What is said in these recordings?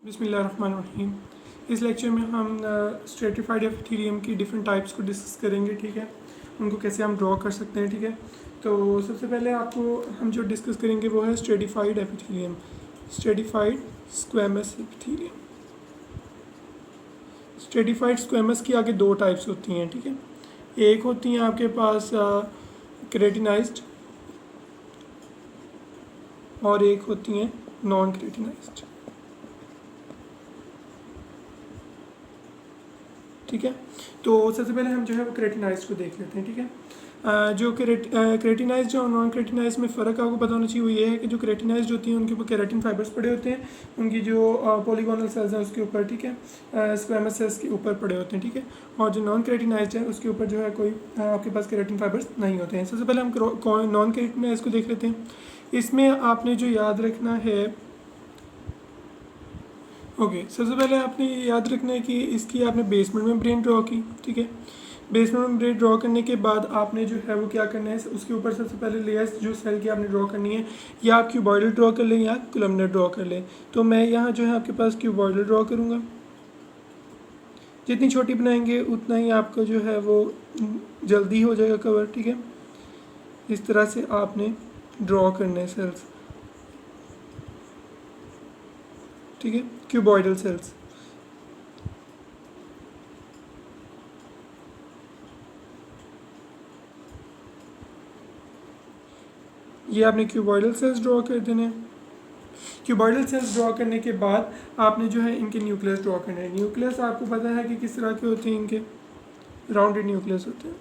बिस्मिल्लाहिर्रहमानिर्रहीम। इस लेक्चर में हम स्ट्रेटिफाइड एपिथेलियम की डिफरेंट टाइप्स को डिस्कस करेंगे, ठीक है। उनको कैसे हम ड्रॉ कर सकते हैं, ठीक है। तो सबसे पहले आपको हम जो डिस्कस करेंगे वो है stratified epithelium, stratified squamous epithelium. Stratified squamous की आगे दो टाइप्स होती हैं, ठीक है। एक होती हैं आपके पास क्रेटिनाइज्ड और एक होती हैं नॉन क्रेटिनाइज्ड, ठीक है। तो सबसे पहले हम जो है वो क्रेटिनाइज्ड को देख लेते हैं, ठीक है। जो क्रेटिनाइज्ड और नॉन क्रेटिनाइज्ड में फ़र्क आपको पता होना चाहिए वो ये है कि जो क्रेटिनाइज्ड होती हैं उनके ऊपर केराटिन फाइबर्स पड़े होते हैं, उनकी जो पॉलीगोनल सेल्स हैं उसके ऊपर, ठीक है, स्क्वैमस सेल्स के ऊपर पड़े होते हैं, ठीक है। और जो नॉन क्रेटिनाइज्ड है उसके ऊपर जो है कोई आपके पास केराटिन फाइबर्स नहीं होते हैं। सबसे पहले हम नॉन क्रेटिनाइज्ड को देख लेते हैं। इसमें आपने जो याद रखना है, सबसे पहले आपने ये याद रखना है कि इसकी आपने बेसमेंट मेम्ब्रेन ड्रॉ की, ठीक है। बेसमेंट मेम्ब्रेन ड्रॉ करने के बाद आपने जो है वो क्या करना है, उसके ऊपर सबसे पहले लेयर्स जो सेल की आपने ड्रॉ करनी है, या आप क्यूबॉइडल ड्रॉ कर लें या कोलमनर ड्रॉ कर लें। तो मैं यहाँ जो है आपके पास क्यूबॉइडल ड्रॉ करूँगा। जितनी छोटी बनाएंगे उतना ही आपका जो है वो जल्दी हो जाएगा कवर, ठीक है। इस तरह से आपने ड्रॉ करने हैं सेल्स, ठीक है, क्यूबॉइडल सेल्स। ये आपने क्यूबॉइडल सेल्स ड्रॉ कर देने हैं। क्यूबॉइडल सेल्स ड्रॉ करने के बाद आपने जो है इनके न्यूक्लियस ड्रॉ करने हैं। न्यूक्लियस आपको पता है कि किस तरह के होते हैं, इनके राउंडेड न्यूक्लियस होते हैं।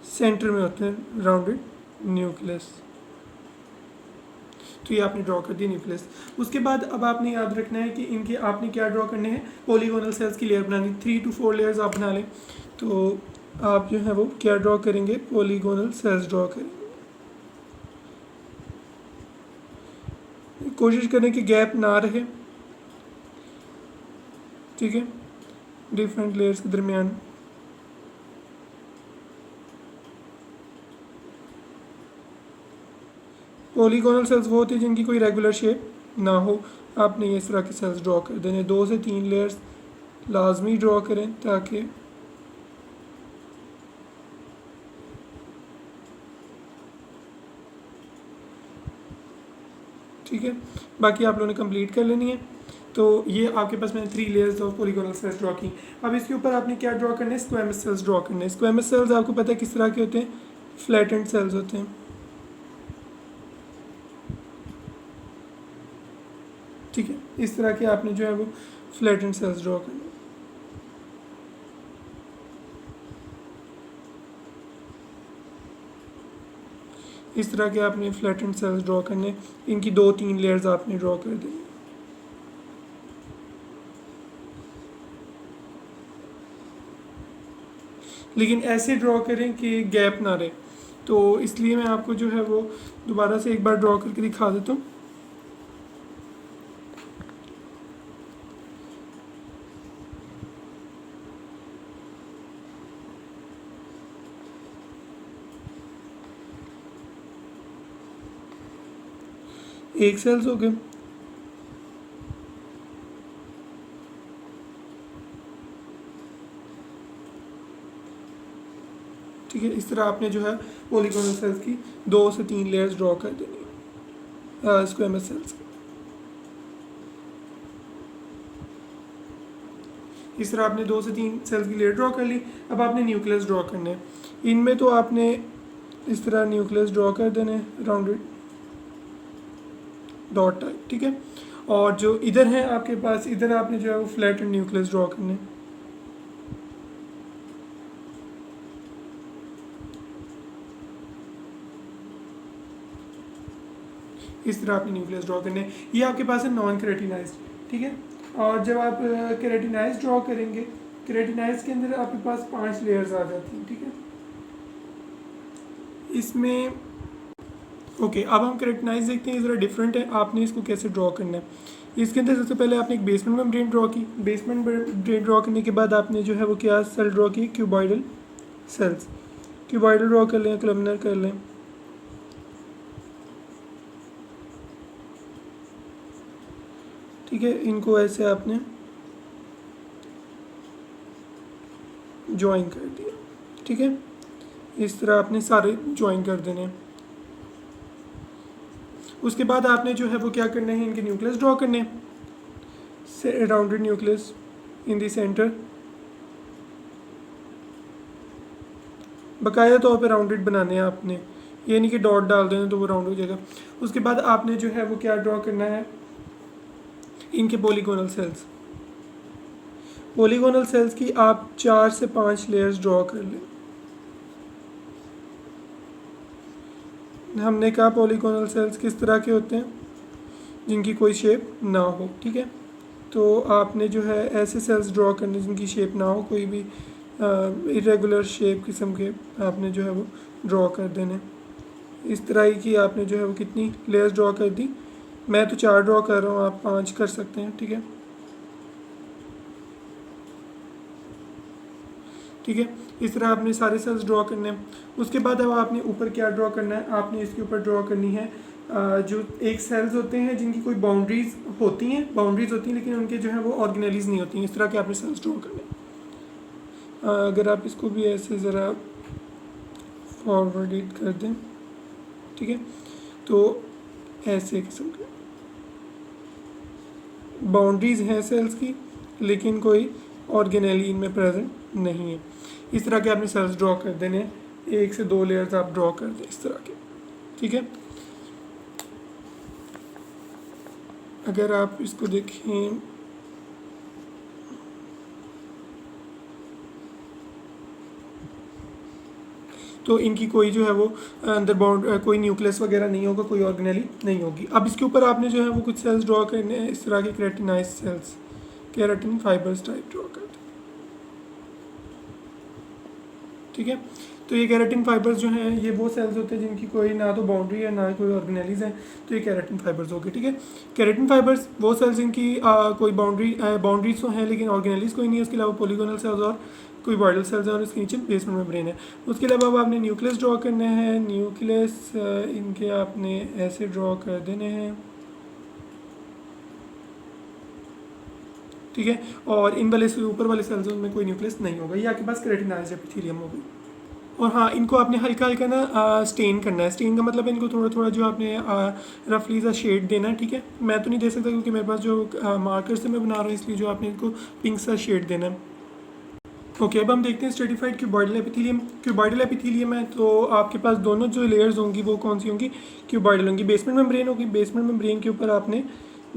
सेंटर में होते हैं राउंडेड न्यूक्लियस। तो ये आपने ड्रॉ कर दिया न्यूक्लियस। उसके बाद अब आपने याद रखना है कि इनके आपने क्या ड्रॉ करने हैं, पॉलीगोनल सेल्स की लेयर बनानी। 3 to 4 लेयर्स आप बना लें। तो आप जो है वो क्या ड्रॉ करेंगे, पॉलीगोनल सेल्स ड्रॉ करेंगे। कोशिश करें कि गैप ना रहे, ठीक है, डिफरेंट लेयर्स के दरमियान। पॉलीगोनल सेल्स वो होती है जिनकी कोई रेगुलर शेप ना हो। आपने इस तरह के सेल्स ड्रॉ कर देने। 2 से 3 लेयर्स लाजमी ड्रॉ करें ताकि ठीक है, बाकी आप लोगों ने कंप्लीट कर लेनी है। तो ये आपके पास मैंने 3 layers of polygonal cells draw की। अब इसके ऊपर आपने क्या ड्रॉ करना है, स्क्वैमस सेल्स ड्रॉ करने हैं। स्क्वैमस सेल्स आपको पता है किस तरह के होते हैं, फ्लैटेंड सेल्स होते हैं, ठीक है। इस तरह के आपने जो है वो फ्लैटेंड सेल्स ड्रॉ करने। इस तरह के आपने फ्लैटेंड सेल्स ड्रॉ करने। इनकी 2-3 लेयर्स आपने ड्रॉ कर देनी। लेकिन ऐसे ड्रॉ करें कि गैप ना रहे। तो इसलिए मैं आपको जो है वो दोबारा से एक बार ड्रॉ करके दिखा देता हूँ। एक सेल्स हो गए, ठीक है। इस तरह आपने जो है पॉलीगोनल सेल्स की 2 से 3 लेयर्स ड्रॉ कर देनी है स्क्वैमस सेल्स की। इस तरह आपने 2 से 3 सेल्स की लेयर ड्रॉ कर ली। अब आपने न्यूक्लियस ड्रॉ करने हैं। इनमें तो आपने इस तरह न्यूक्लियस ड्रॉ कर देने राउंडेड डॉट टाइप, ठीक है। और जो इधर है आपके पास, इधर आपने जो है वो फ्लैट एंड न्यूक्लियस ड्रॉ करने। इस तरह आपने न्यूक्लियस ड्रॉ करने। ये आपके पास है नॉन केराटिनाइज्ड, ठीक है। और जब आप केराटिनाइज्ड ड्रॉ करेंगे, केराटिनाइज्ड के अंदर आपके पास 5 लेयर्स आ जाती हैं, ठीक है। इसमें अब हम केराटिनाइज देखते हैं। ज़रा डिफरेंट है, आपने इसको कैसे ड्रॉ करना है। इसके अंदर सबसे पहले आपने एक बेसमेंट मेम्ब्रेन ड्रॉ की। बेसमेंट मेम्ब्रेन ड्रॉ करने के बाद आपने जो है वो क्या सेल ड्रॉ की, क्यूबॉइडल सेल्स। क्यूबॉइडल ड्रॉ कर लें, कोलमनर कर लें, ठीक है। इनको ऐसे आपने ज्वाइन कर दिया, ठीक है। इस तरह आपने सारे ज्वाइन कर देने। उसके बाद आपने जो है वो क्या करना है, इनके न्यूक्लियस ड्रॉ करने, rounded nucleus in the centre, बाकायदा तौर पे राउंडेड बनाने हैं आपने, ये नहीं कि डॉट डाल दें तो वो राउंड हो जाएगा। उसके बाद आपने जो है वो क्या ड्रॉ करना है, इनके पॉलीगोनल सेल्स। पॉलीगोनल सेल्स की आप 4 से 5 लेयर्स ड्रॉ कर लें। हमने कहा पॉलीगोनल सेल्स किस तरह के होते हैं, जिनकी कोई शेप ना हो, ठीक है। तो आपने जो है ऐसे सेल्स ड्रॉ करने जिनकी शेप ना हो, कोई भी इरेगुलर शेप किस्म के आपने जो है वो ड्रॉ कर देने। इस तरह ही कि आपने जो है वो कितनी लेयर्स ड्रॉ कर दी, मैं तो 4 ड्रॉ कर रहा हूँ, आप 5 कर सकते हैं, ठीक है। ठीक है, इस तरह आपने सारे सेल्स ड्रॉ करने हैं। उसके बाद अब आपने ऊपर क्या ड्रॉ करना है, आपने इसके ऊपर ड्रॉ करनी है जो एक सेल्स होते हैं जिनकी कोई बाउंड्रीज होती हैं लेकिन उनके जो है वो ऑर्गेनेलीज नहीं होती हैं, इस तरह के आपने सेल्स ड्रॉ करने हैं। अगर आप इसको भी ऐसे ज़रा फॉरवर्डेड कर दें, ठीक है, तो ऐसे किस्म के बाउंड्रीज हैं सेल्स की, लेकिन कोई ऑर्गेनेली इनमें प्रेजेंट नहीं है। इस तरह के आपने सेल्स ड्रॉ कर देने हैं, 1 से 2 लेयर्स आप ड्रॉ कर दें इस तरह के, ठीक है। अगर आप इसको देखें तो इनकी कोई जो है वो अंदर बाउंड कोई न्यूक्लियस वगैरह नहीं होगा, कोई ऑर्गेनेली नहीं होगी। अब इसके ऊपर आपने जो है वो कुछ सेल्स ड्रॉ करने हैं, इस तरह के keratinise cells, keratin fibres type draw कर दें, ठीक है। तो ये केराटिन फाइबर्स जो हैं ये वो सेल्स होते हैं जिनकी कोई ना तो बाउंड्री है ना कोई ऑर्गेनेलीज हैं, तो ये केराटिन फाइबर्स हो गए, ठीक है। केराटिन फाइबर्स वो सेल्स जिनकी कोई बाउंड्रीज तो हैं लेकिन ऑर्गेनेलीज कोई नहीं है। उसके अलावा पॉलीगोनल सेल्स और कोई वाइडल सेल्स हैं और इसके नीचे बेसमेंट मेम्ब्रेन है। उसके अलावा अब आपने न्यूक्लियस ड्रॉ करने हैं। न्यूक्लियस इनके आपने ऐसे ड्रॉ कर देने हैं, ठीक है। और इन वाले से ऊपर वाले सेल्स में कोई न्यूक्लियस नहीं होगा, ये आपके पास केराटिनाइज्ड एपिथेलियम होगी। और हाँ, इनको आपने हल्का हल्का ना स्टेन करना है। स्टेन का मतलब इनको थोड़ा थोड़ा जो आपने रफली सा शेड देना है, ठीक है। मैं तो नहीं दे सकता क्योंकि मेरे पास जो मार्कर से मैं बना रहा हूँ, इसलिए जो आपने इनको पिंक सा शेड देना है। ओके, अब हम देखते हैं stratified cuboidal epithelium. Cuboidal epithelium है तो आपके पास दोनों जो लेयर्स होंगी वो कौन सी होंगी, क्यूबॉइडल होंगी। बेसमेंट मेम्ब्रेन होगी, बेसमेंट मेम्ब्रेन के ऊपर आपने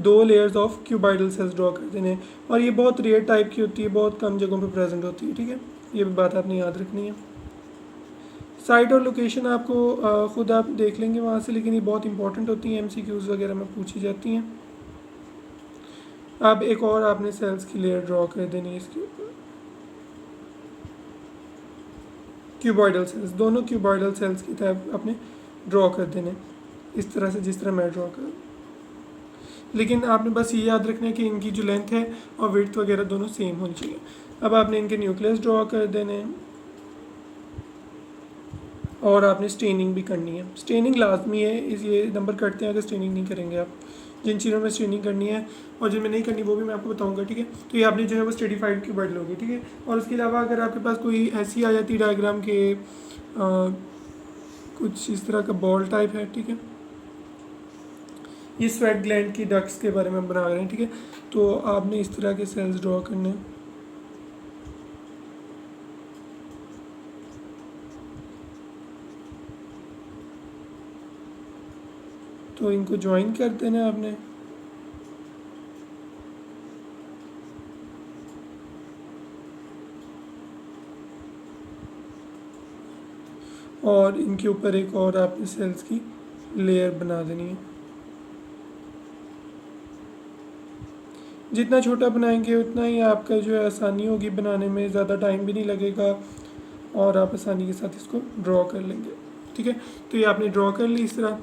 2 layers of cuboidal cells draw कर देने हैं। और ये बहुत रेयर टाइप की होती है, बहुत कम जगहों पर प्रेजेंट होती है, ठीक है। ये भी बात आपने याद रखनी है। साइट और लोकेशन आपको ख़ुद आप देख लेंगे वहाँ से, लेकिन ये बहुत इंपॉर्टेंट होती हैं, MCQs वगैरह में पूछी जाती हैं। अब एक और आपने सेल्स की लेयर ड्रॉ कर देनी है इसके ऊपर, क्यूबॉइडल सेल्स, दोनों क्यूबॉइडल सेल्स की तरफ आपने ड्रॉ कर देने इस तरह से, जिस तरह मैं ड्रॉ कर। लेकिन आपने बस ये याद रखना है कि इनकी जो लेंथ है और विड्थ वगैरह दोनों सेम होनी चाहिए। अब आपने इनके न्यूक्लियस ड्रॉ कर देने और आपने स्टेनिंग भी करनी है। स्टेनिंग लाजमी है, इस ये नंबर कटते हैं अगर स्टेनिंग नहीं करेंगे आप। जिन चीज़ों में स्टेनिंग करनी है और जिनमें नहीं करनी वो भी मैं आपको बताऊंगा, ठीक है। तो ये आपने जो है वो स्ट्रेटिफाइड क्यूबॉइडल होगी, ठीक है। और उसके अलावा अगर आपके पास कोई ऐसी आ जाती डायग्राम के कुछ इस तरह का बॉल टाइप है, ठीक है। ये स्वेट ग्लैंड की डक्ट्स के बारे में बना रहे हैं, ठीक है। तो आपने इस तरह के सेल्स ड्रॉ करने हैं। तो इनको ज्वाइन कर देना है आपने। और इनके ऊपर एक और आपने सेल्स की लेयर बना देनी है। जितना छोटा बनाएंगे उतना ही आपका जो है आसानी होगी बनाने में, ज़्यादा टाइम भी नहीं लगेगा और आप आसानी के साथ इसको ड्रॉ कर लेंगे, ठीक है। तो ये आपने ड्रॉ कर ली इस तरह,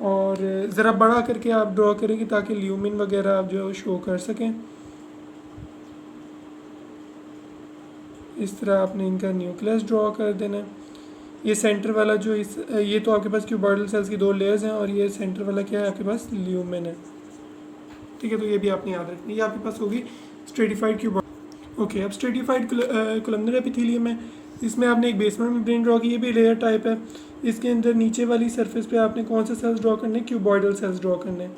और ज़रा बड़ा करके आप ड्रॉ करेंगे ताकि ल्यूमिन वगैरह आप जो है शो कर सकें। इस तरह आपने इनका न्यूक्लियस ड्रॉ कर देना है। ये सेंटर वाला जो ये तो आपके पास क्यूबॉइडल सेल्स की 2 लेयर्स हैं और ये सेंटर वाला क्या है आपके पास ल्यूमेन है। ठीक है, तो ये भी आपने याद रखनी है। ये आपके पास होगी स्ट्रेटिफाइड क्यूब। ओके, अब स्ट्रेटिफाइड कोलमनर एपिथेलियम है, इसमें आपने एक बेसमेंट मेम्ब्रेन ड्रॉ की, ये भी लेयर टाइप है। इसके अंदर नीचे वाली सरफेस पे आपने कौन से सेल्स ड्रॉ करने हैं, क्यूबॉइडल सेल्स ड्रॉ करने हैं।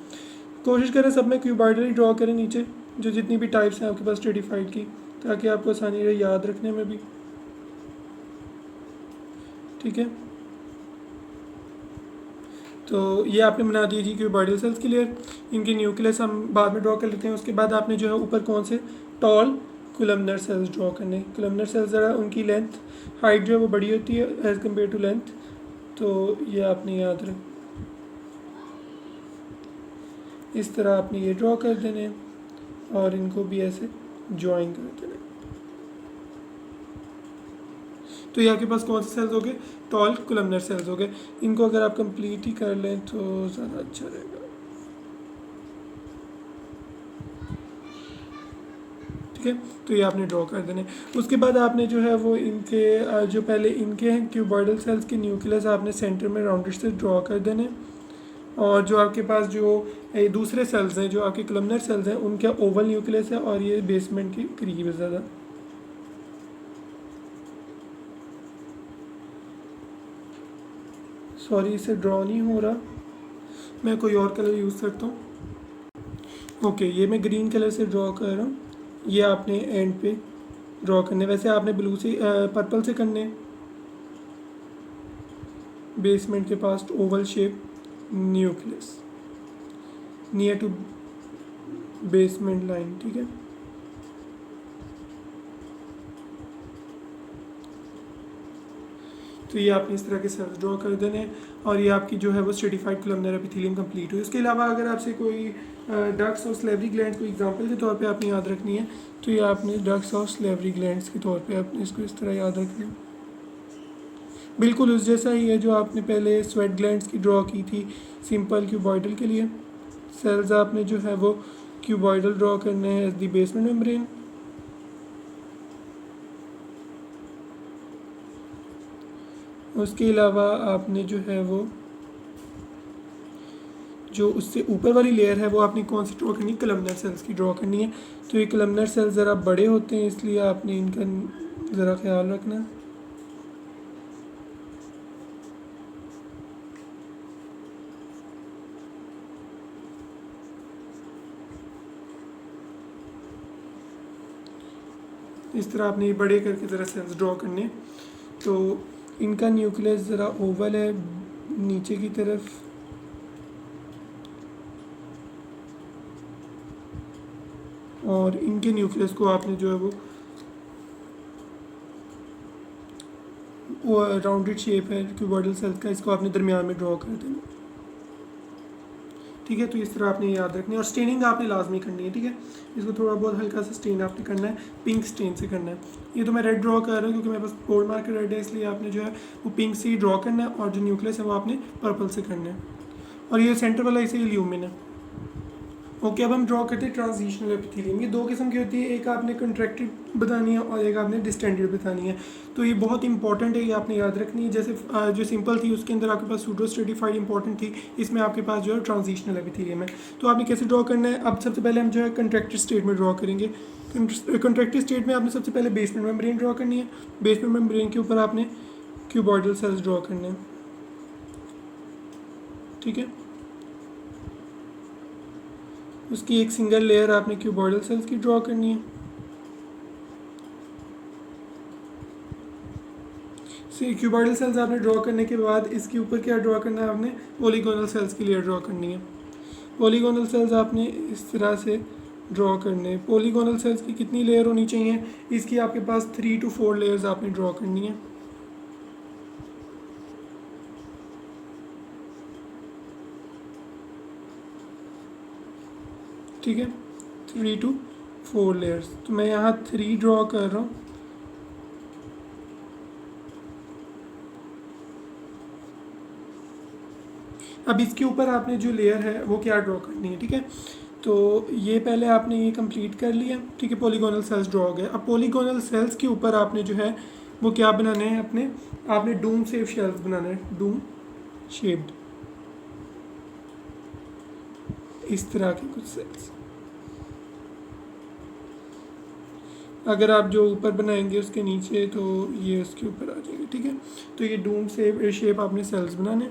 कोशिश करें सब में क्यूबॉइडल ही ड्रॉ करें नीचे, जो जितनी भी टाइप्स हैं आपके पास स्ट्रेटिफाइड की, ताकि आपको आसानी रहे याद रखने में भी। ठीक है, तो ये आपने बना दी जी क्यूबॉइडल सेल्स की लेयर। इनके न्यूक्लियस हम बाद में ड्रॉ कर लेते हैं। उसके बाद आपने जो है ऊपर कौन से टॉल कोलमनर सेल्स ड्रॉ करने। कोलमनर सेल्स ज़रा उनकी लेंथ हाइट जो है वो बड़ी होती है एज़ कम्पेयर टू लेंथ, तो ये आपने याद रख, इस तरह आपने ये ड्रॉ कर देने और इनको भी ऐसे ज्वाइन कर देना। तो ये आपके पास कौन से सेल्स हो गए, टॉल कोलमनर सेल्स हो गए। इनको अगर आप कंप्लीट ही कर लें तो ज़्यादा अच्छा रहेगा। ठीक है, तो ये आपने ड्रॉ कर देने। उसके बाद आपने जो है वो इनके जो पहले इनके हैं क्यूबॉइडल सेल्स के न्यूक्लियस आपने सेंटर में राउंडेड से ड्रॉ कर देने, और जो आपके पास जो दूसरे सेल्स हैं, जो आपके कोलमनर सेल्स हैं, उनका ओवल न्यूक्लियस है और ये बेसमेंट के करीब है ज़्यादा। सॉरी, इसे ड्रॉ नहीं हो रहा, मैं कोई और कलर यूज़ करता हूँ। ओके, ये मैं ग्रीन कलर से ड्रॉ कर रहा हूँ। ये आपने एंड पे ड्रॉ करने, वैसे आपने ब्लू से पर्पल से करने। बेसमेंट के पास oval shape nucleus near to basement line. ठीक है, तो ये आपने इस तरह के सेल्स ड्रॉ कर देने, और ये आपकी जो है वो स्ट्रेटिफाइड कोलमनर एपिथेलियम कंप्लीट हुई। उसके अलावा अगर आपसे कोई डक्ट्स और स्लेवरी ग्लैंड्स को एग्जांपल के तौर पे आपने याद रखनी है, तो ये आपने डक्ट्स और स्लेवरी ग्लैंड्स के तौर पे आपने इसको इस तरह याद रखना है। बिल्कुल उस जैसा ही है जो आपने पहले स्वेट ग्लैंड्स की ड्रॉ की थी सिंपल क्यूबॉइडल के लिए। सेल्स आपने जो है वो क्यूबॉइडल ड्रॉ करने हैं एज द बेसमेंट मेम्ब्रेन। उसके अलावा आपने जो है वो जो उससे ऊपर वाली लेयर है वो आपने कौन सी ड्रॉ करनी है, कोलमनर सेल्स की ड्रॉ करनी है। तो ये कोलमनर सेल्स ज़रा बड़े होते हैं, इसलिए आपने इनका ज़रा ख्याल रखना। इस तरह आपने ये बड़े करके ज़रा सेल्स ड्रॉ करने। तो इनका न्यूक्लियस ज़रा ओवल है नीचे की तरफ, और इनके न्यूक्लियस को आपने जो है वो राउंडेड शेप है क्यूबॉइडल सेल्स का, इसको आपने दरमियान में ड्रॉ कर देना। ठीक है, तो इस तरह आपने याद रखनी है, और स्टेनिंग आपने लाजमी करनी है। ठीक है, इसको थोड़ा बहुत हल्का सा स्टेन आपने करना है, पिंक स्टेन से करना है। ये तो मैं रेड ड्रॉ कर रहा हूँ क्योंकि मेरे पास बोल्ड मार्कर रेड है, इसलिए आपने जो है वो पिंक से ही ड्रॉ करना है, और जो न्यूक्लियस है वो आपने पर्पल से करना है, और ये सेंटर वाला इसे ल्यूमिन है। ओके, अब हम ड्रॉ करते हैं ट्रांजिशनल एपिथेलियम। ये दो किस्म की होती है, एक आपने कंट्रैक्टेड बतानी है और एक आपने डिस्टेंडेड बतानी है। तो ये बहुत इंपॉर्टेंट है, ये आपने याद रखनी है। जैसे जो सिंपल थी उसके अंदर आपके पास सूडो स्ट्रेटिफाइड इंपॉर्टेंट थी, इसमें आपके पास जो है ट्रांजिशनल एपिथेलियम है। तो आपने कैसे ड्रॉ करना है, अब सबसे पहले हम जो है कंट्रैक्टेड स्टेट में ड्रॉ करेंगे। कंट्रैक्टेड स्टेट में आपने सबसे पहले बेसमेंट मेम्ब्रेन ड्रॉ करनी है। बेसमेंट मेम्ब्रेन के ऊपर आपने क्यूबॉइडल सेल्स ड्रॉ करने हैं। ठीक है, उसकी एक सिंगल लेयर आपने क्यूबॉइडल सेल्स की ड्रॉ करनी है। क्यूबॉइडल सेल्स आपने ड्रॉ करने के बाद इसके ऊपर क्या ड्रॉ करना है, आपने पॉलीगोनल सेल्स की लेयर ड्रॉ करनी है। पॉलीगोनल सेल्स आपने इस तरह से ड्रॉ करने हैं। पॉलीगोनल सेल्स की कितनी लेयर होनी चाहिए, इसकी आपके पास 3 to 4 लेयर्स आपने ड्रॉ करनी है। ठीक है, 3 to 4 लेयर्स। तो मैं यहाँ 3 ड्रॉ कर रहा हूँ। अब इसके ऊपर आपने जो लेयर है वो क्या ड्रॉ करनी है। ठीक है, तो ये पहले आपने ये कंप्लीट कर लिया। ठीक है, पॉलीगोनल सेल्स ड्रॉ हो गए। अब पॉलीगोनल सेल्स के ऊपर आपने जो है वो क्या बनाने हैं, आपने डूम शेप शेल्स बनाना है, डूम शेप्ड, इस तरह के कुछ सेल्स। अगर आप जो ऊपर बनाएंगे उसके नीचे तो ये उसके ऊपर आ जाएंगे, ठीक है। तो ये डूम शेप आपने सेल्स बनाने,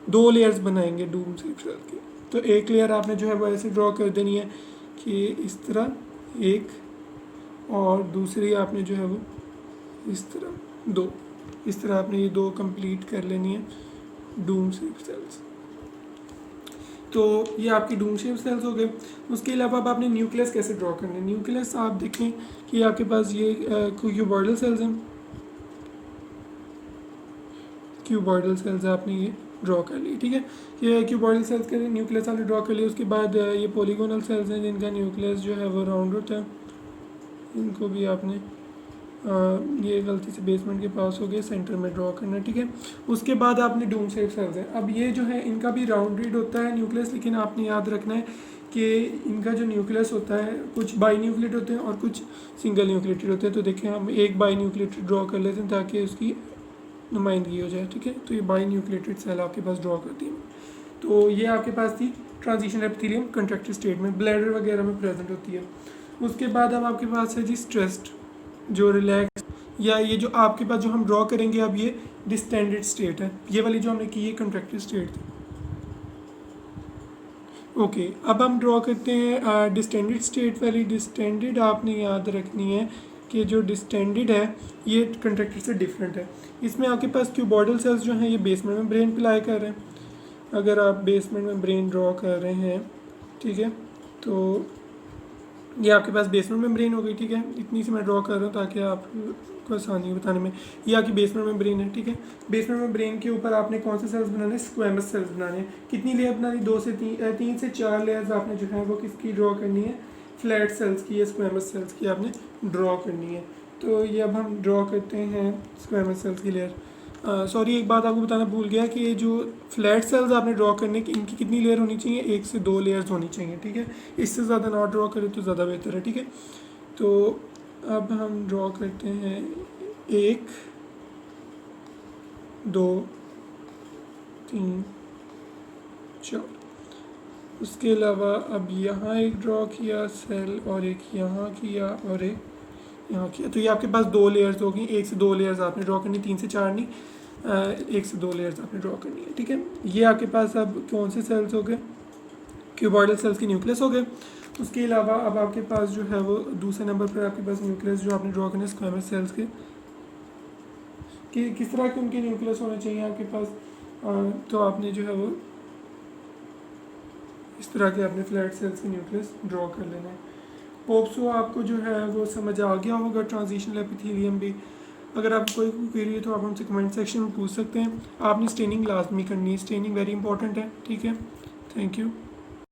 2 लेयर्स बनाएंगे डूम शेप सेल की। तो एक लेयर आपने जो है वो ऐसे ड्रॉ कर देनी है कि इस तरह एक, और दूसरी आपने जो है वो इस तरह 2, इस तरह आपने ये 2 कंप्लीट कर लेनी है डूम शेप सेल्स। तो ये आपकी डूम शेप सेल्स हो गए। उसके अलावा अब आपने न्यूक्लियस कैसे ड्रॉ करना है। न्यूक्लियस आप देखें कि आपके पास ये क्यूबॉइडल सेल्स हैं, क्यूबॉइडल सेल्स आपने ये ड्रॉ कर ली, ठीक है। ये क्यूबॉइडल सेल्स के न्यूक्लियस आपने ड्रॉ कर लिया। उसके बाद ये पॉलीगोनल सेल्स हैं जिनका न्यूक्लियस जो है वो राउंड होता है, इनको भी आपने ये गलती से बेसमेंट के पास हो गए, सेंटर में ड्रॉ करना है, ठीक है। उसके बाद आपने डूम शेप सेल्स हैं, अब ये जो है इनका भी राउंडेड होता है न्यूक्लियस, लेकिन आपने याद रखना है कि इनका जो न्यूक्लियस होता है कुछ बाई न्यूक्लिएट होते हैं और कुछ सिंगल न्यूक्लिएटेड होते हैं। तो देखें हम एक बाई न्यूक्लिएटेड ड्रॉ कर लेते हैं ताकि उसकी नुमाइंदगी हो जाए, ठीक है। तो ये बाई न्यूक्लिएटेड सेल आपके पास ड्रॉ करती है। तो ये आपके पास थी ट्रांजिशन एपिथेलियम कंट्रैक्टेड स्टेट में, ब्लैडर वगैरह में प्रेजेंट होती है। उसके बाद अब आपके पास है जी स्ट्रेस्ड, जो रिलैक्स, या ये जो आपके पास जो हम ड्रॉ करेंगे अब ये डिस्टेंडेड स्टेट है, ये वाली जो हमने की है कंट्रैक्टेड स्टेट थी। ओके, अब हम ड्रॉ करते हैं डिस्टेंडेड स्टेट वाली। डिस्टेंडेड आपने याद रखनी है कि जो डिस्टेंडेड है ये कंट्रैक्टेड से डिफरेंट है। इसमें आपके पास क्यूबॉइडल सेल्स जो हैं ये बेसमेंट में ब्रेन प्लाई कर रहे हैं। अगर आप बेसमेंट में ब्रेन ड्रॉ कर रहे हैं, ठीक है, तो ये आपके पास बेसमेंट मेम्ब्रेन हो गई, ठीक है। इतनी सी मैं ड्रॉ कर रहा हूँ ताकि आपको आसानी हो बताने में। ये आपकी बेसमेंट मेम्ब्रेन है, ठीक है। बेसमेंट मेम्ब्रेन के ऊपर आपने कौन से सेल्स बनाने हैं, स्क्वैमस सेल्स बनाने हैं। कितनी लेयर बनानी, 2 से 3 से 4 लेयर्स आपने जो है वो किसकी ड्रॉ करनी है, फ्लैट सेल्स की या स्क्वैमस सेल्स की आपने ड्रॉ करनी है। तो ये अब हम ड्रॉ करते हैं स्क्वैमस सेल्स की लेयर। सॉरी, एक बात आपको बताना भूल गया कि ये जो फ्लैट सेल्स आपने ड्रॉ करने की इनकी कितनी लेयर होनी चाहिए, 1 से 2 लेयर्स होनी चाहिए, ठीक है। इससे ज़्यादा ना ड्रॉ करें तो ज़्यादा बेहतर है, ठीक है। तो अब हम ड्रॉ करते हैं 1 2 3 4। उसके अलावा अब यहाँ एक ड्रॉ किया सेल, और एक यहाँ किया, और एक यहाँ किया। तो ये आपके पास 2 लेयर्स होगी, 1 से 2 लेयर्स आपने ड्रॉ करनी, 3 से 4 नहीं, 1 से 2 लेयर्स आपने ड्रॉ करनी है, ठीक है। ये आपके पास अब कौन से सेल्स हो गए, क्यूबॉइडल सेल्स की न्यूक्लियस हो गए। उसके अलावा अब आपके पास जो है वो दूसरे नंबर पर आपके पास न्यूक्लियस जो आपने ड्रॉ करना है स्क्वैमस सेल्स के, कि किस तरह के उनके न्यूक्लियस होने चाहिए आपके पास। तो आपने जो है वो इस तरह के अपने फ्लैट सेल्स के न्यूक्लियस ड्रॉ कर लेना है। होप सो आपको जो है वो समझ आ गया होगा ट्रांजिशनल एपिथेलियम भी। अगर आपको कोई क्वेरी है तो आप हमसे कमेंट सेक्शन में पूछ सकते हैं। आपने स्टेनिंग लाजमी करनी है, स्टेनिंग वेरी इंपॉर्टेंट है, ठीक है। Thank you.